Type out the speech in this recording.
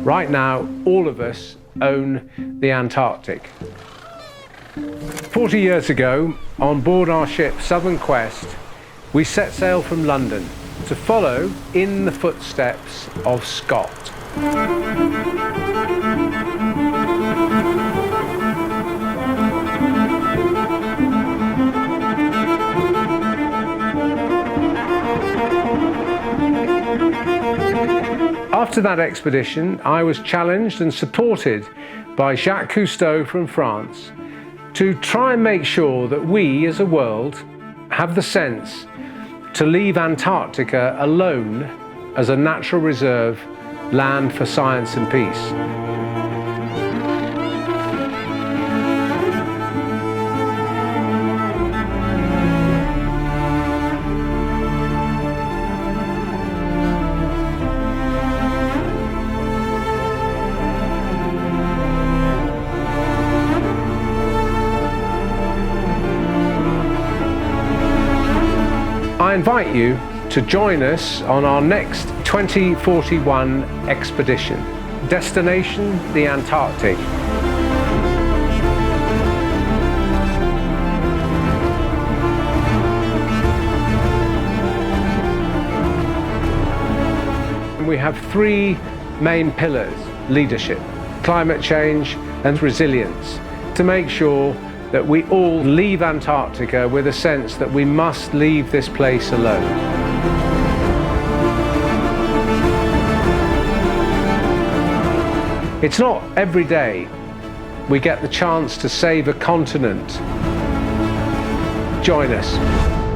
Right now, all of us own the Antarctic. 40 years ago, on board our ship Southern Quest, we set sail from London to follow in the footsteps of Scott. After that expedition, I was challenged and supported by Jacques Cousteau from France to try and make sure that we as a world have the sense to leave Antarctica alone as a natural reserve land for science and peace. I invite you to join us on our next 2041 expedition. Destination, the Antarctic. We have three main pillars: leadership, climate change and resilience, to make sure that we all leave Antarctica with a sense that we must leave this place alone. It's not every day we get the chance to save a continent. Join us.